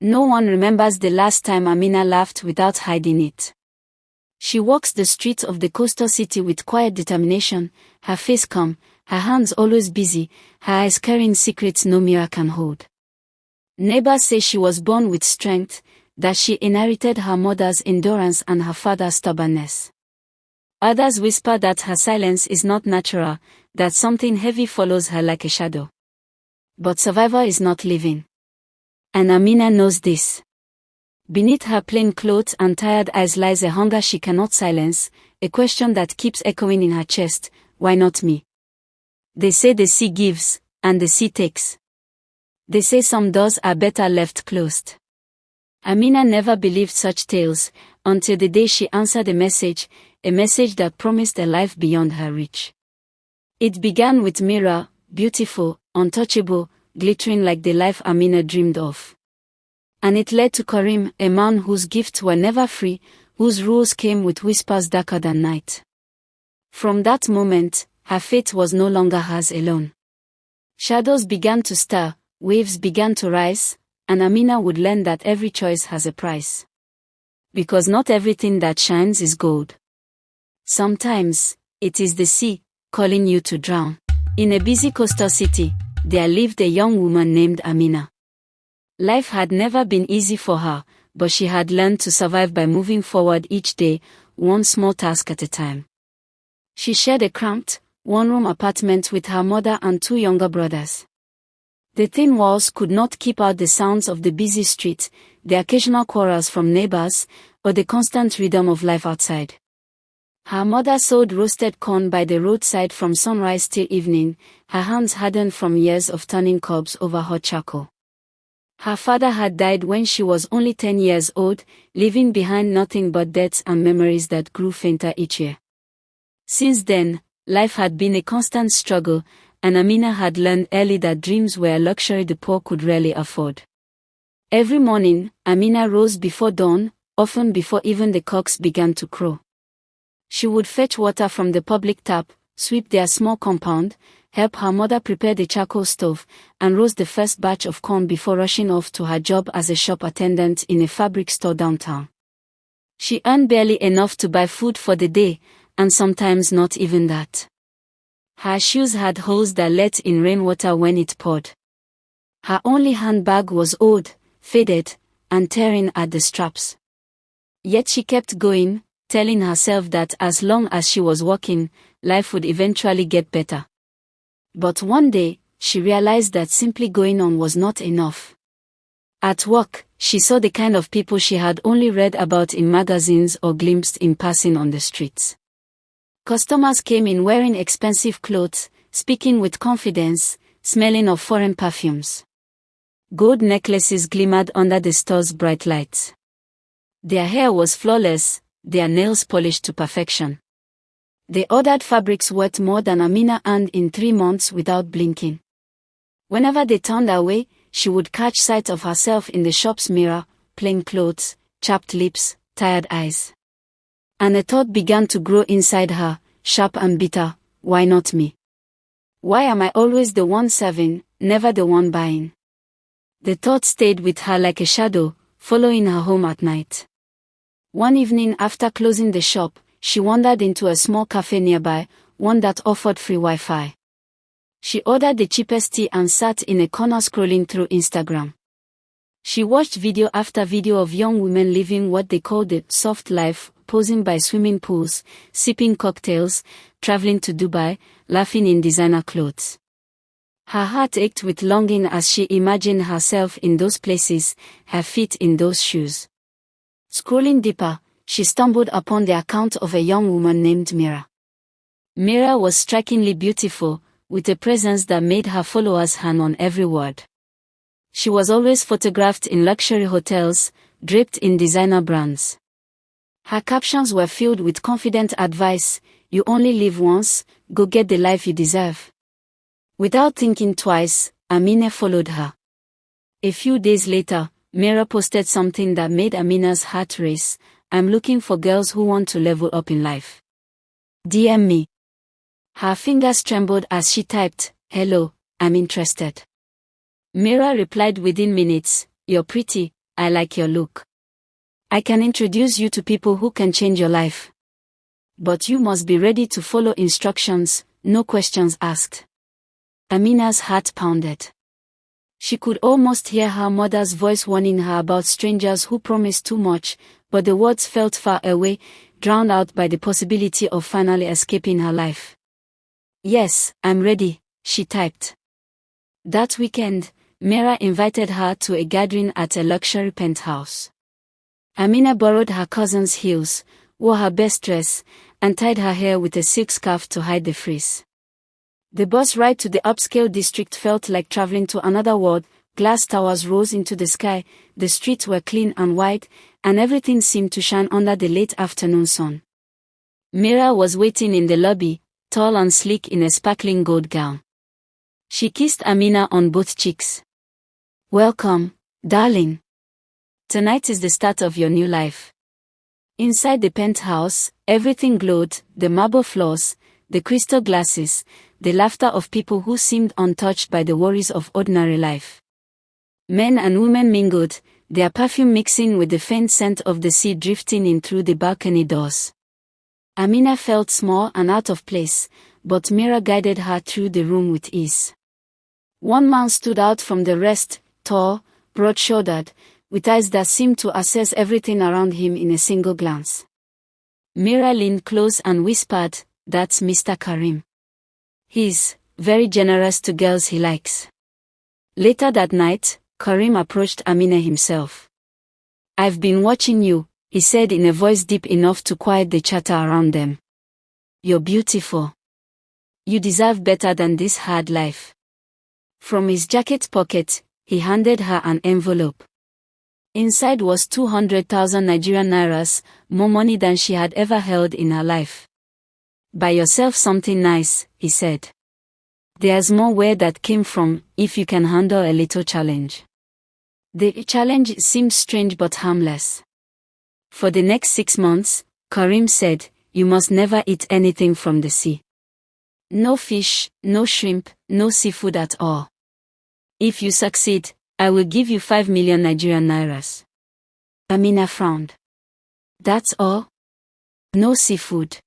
No one remembers the last time Amina laughed without hiding it. She walks the streets of the coastal city with quiet determination, her face calm, her hands always busy, her eyes carrying secrets no mirror can hold. Neighbors say she was born with strength, that she inherited her mother's endurance and her father's stubbornness. Others whisper that her silence is not natural, that something heavy follows her like a shadow. But survival is not living. And Amina knows this. Beneath her plain clothes and tired eyes lies a hunger she cannot silence, a question that keeps echoing in her chest: why not me? They say the sea gives, and the sea takes. They say some doors are better left closed. Amina never believed such tales, until the day she answered a message that promised a life beyond her reach. It began with Mira, beautiful, untouchable, glittering like the life Amina dreamed of. And it led to Karim, a man whose gifts were never free, whose rules came with whispers darker than night. From that moment, her fate was no longer hers alone. Shadows began to stir, waves began to rise, and Amina would learn that every choice has a price. Because not everything that shines is gold. Sometimes, it is the sea, calling you to drown. In a busy coastal city, there lived a young woman named Amina. Life had never been easy for her, but she had learned to survive by moving forward each day, one small task at a time. She shared a cramped, one-room apartment with her mother and two younger brothers. The thin walls could not keep out the sounds of the busy street, the occasional quarrels from neighbors, or the constant rhythm of life outside. Her mother sewed roasted corn by the roadside from sunrise till evening, her hands hardened from years of turning cobs over hot charcoal. Her father had died when she was only 10 years old, leaving behind nothing but debts and memories that grew fainter each year. Since then, life had been a constant struggle, and Amina had learned early that dreams were a luxury the poor could rarely afford. Every morning, Amina rose before dawn, often before even the cocks began to crow. She would fetch water from the public tap, sweep their small compound, help her mother prepare the charcoal stove, and roast the first batch of corn before rushing off to her job as a shop attendant in a fabric store downtown. She earned barely enough to buy food for the day, and sometimes not even that. Her shoes had holes that let in rainwater when it poured. Her only handbag was old, faded, and tearing at the straps. Yet she kept going, telling herself that as long as she was walking, life would eventually get better. But one day, she realized that simply going on was not enough. At work, she saw the kind of people she had only read about in magazines or glimpsed in passing on the streets. Customers came in wearing expensive clothes, speaking with confidence, smelling of foreign perfumes. Gold necklaces glimmered under the store's bright lights. Their hair was flawless, their nails polished to perfection. They ordered fabrics worth more than Amina earned in 3 months without blinking. Whenever they turned away, she would catch sight of herself in the shop's mirror, plain clothes, chapped lips, tired eyes. And a thought began to grow inside her, sharp and bitter: why not me? Why am I always the one serving, never the one buying? The thought stayed with her like a shadow, following her home at night. One evening after closing the shop, she wandered into a small cafe nearby, one that offered free Wi-Fi. She ordered the cheapest tea and sat in a corner scrolling through Instagram. She watched video after video of young women living what they called the soft life, posing by swimming pools, sipping cocktails, traveling to Dubai, laughing in designer clothes. Her heart ached with longing as she imagined herself in those places, her feet in those shoes. Scrolling deeper, she stumbled upon the account of a young woman named Mira. Mira was strikingly beautiful, with a presence that made her followers hang on every word. She was always photographed in luxury hotels, draped in designer brands. Her captions were filled with confident advice: you only live once, go get the life you deserve. Without thinking twice, Amina followed her. A few days later, Mira posted something that made Amina's heart race: I'm looking for girls who want to level up in life. DM me. Her fingers trembled as she typed, hello, I'm interested. Mira replied within minutes: you're pretty, I like your look. I can introduce you to people who can change your life. But you must be ready to follow instructions, no questions asked. Amina's heart pounded. She could almost hear her mother's voice warning her about strangers who promised too much, but the words felt far away, drowned out by the possibility of finally escaping her life. Yes, I'm ready, she typed. That weekend, Mira invited her to a gathering at a luxury penthouse. Amina borrowed her cousin's heels, wore her best dress, and tied her hair with a silk scarf to hide the frizz. The bus ride to the upscale district felt like traveling to another world. Glass towers rose into the sky, the streets were clean and wide, and everything seemed to shine under the late afternoon sun. Mira was waiting in the lobby, tall and sleek in a sparkling gold gown. She kissed Amina on both cheeks. Welcome, darling. Tonight is the start of your new life. Inside the penthouse, everything glowed, the marble floors, the crystal glasses, the laughter of people who seemed untouched by the worries of ordinary life. Men and women mingled, their perfume mixing with the faint scent of the sea drifting in through the balcony doors. Amina felt small and out of place, but Mira guided her through the room with ease. One man stood out from the rest, tall, broad-shouldered, with eyes that seemed to assess everything around him in a single glance. Mira leaned close and whispered, "That's Mr. Karim. He's very generous to girls he likes." Later that night, Karim approached Amina himself. "I've been watching you," he said in a voice deep enough to quiet the chatter around them. "You're beautiful. You deserve better than this hard life." From his jacket pocket, he handed her an envelope. Inside was 200,000 Nigerian nairas, more money than she had ever held in her life. "Buy yourself something nice," he said. "There's more where that came from, if you can handle a little challenge." The challenge seemed strange but harmless. For the next 6 months, Karim said, "You must never eat anything from the sea. No fish, no shrimp, no seafood at all. If you succeed, I will give you 5 million Nigerian nairas." Amina frowned. "That's all? No seafood?"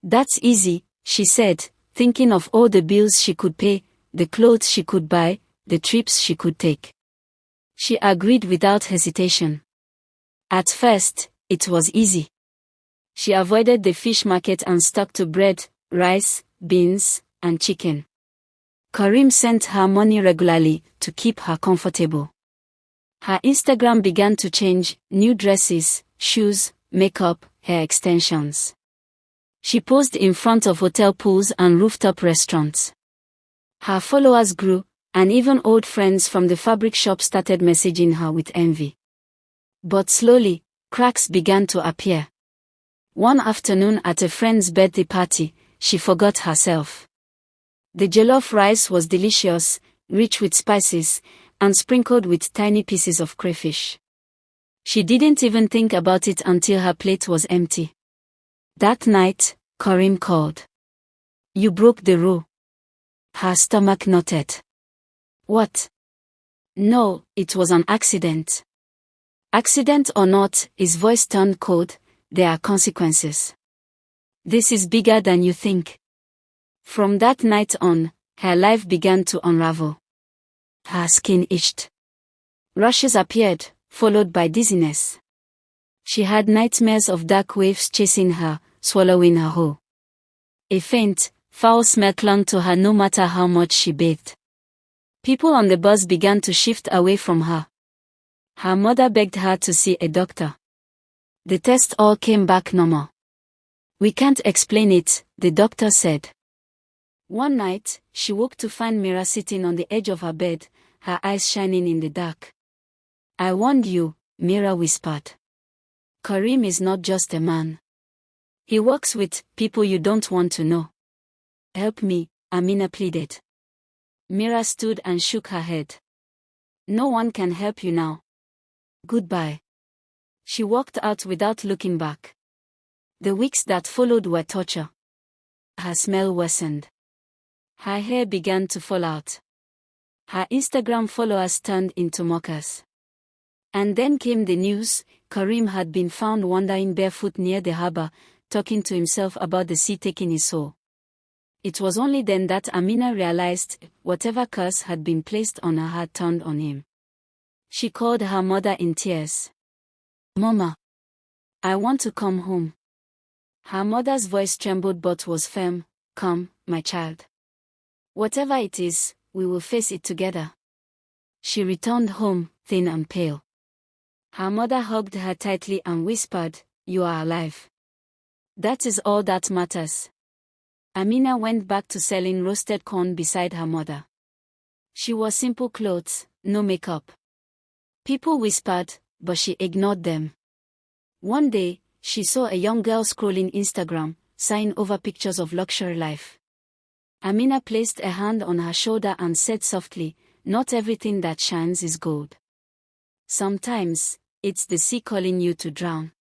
"That's easy," she said, thinking of all the bills she could pay, the clothes she could buy, the trips she could take. She agreed without hesitation. At first, it was easy. She avoided the fish market and stuck to bread, rice, beans, and chicken. Karim sent her money regularly to keep her comfortable. Her Instagram began to change, new dresses, shoes, makeup, hair extensions. She posed in front of hotel pools and rooftop restaurants. Her followers grew, and even old friends from the fabric shop started messaging her with envy. But slowly, cracks began to appear. One afternoon at a friend's birthday party, she forgot herself. The jollof rice was delicious, rich with spices, and sprinkled with tiny pieces of crayfish. She didn't even think about it until her plate was empty. That night, Karim called. "You broke the rule." Her stomach knotted. "What?" "No, it was an accident." "Accident or not," his voice turned cold, "there are consequences. This is bigger than you think." From that night on, her life began to unravel. Her skin itched. Rashes appeared, followed by dizziness. She had nightmares of dark waves chasing her, swallowing her whole. A faint, foul smell clung to her no matter how much she bathed. People on the bus began to shift away from her. Her mother begged her to see a doctor. The tests all came back normal. "We can't explain it," the doctor said. One night, she woke to find Mira sitting on the edge of her bed, her eyes shining in the dark. "I warned you," Mira whispered. "Karim is not just a man. He works with people you don't want to know." "Help me," Amina pleaded. Mira stood and shook her head. "No one can help you now. Goodbye." She walked out without looking back. The weeks that followed were torture. Her smell worsened. Her hair began to fall out. Her Instagram followers turned into mockers. And then came the news. Karim had been found wandering barefoot near the harbor, talking to himself about the sea taking his soul. It was only then that Amina realized whatever curse had been placed on her had turned on him. She called her mother in tears. "Mama, I want to come home." Her mother's voice trembled but was firm. "Come, my child. Whatever it is, we will face it together." She returned home, thin and pale. Her mother hugged her tightly and whispered, "You are alive. That is all that matters." Amina went back to selling roasted corn beside her mother. She wore simple clothes, no makeup. People whispered, but she ignored them. One day, she saw a young girl scrolling Instagram, sighing over pictures of luxury life. Amina placed a hand on her shoulder and said softly, "Not everything that shines is gold. Sometimes, it's the sea calling you to drown."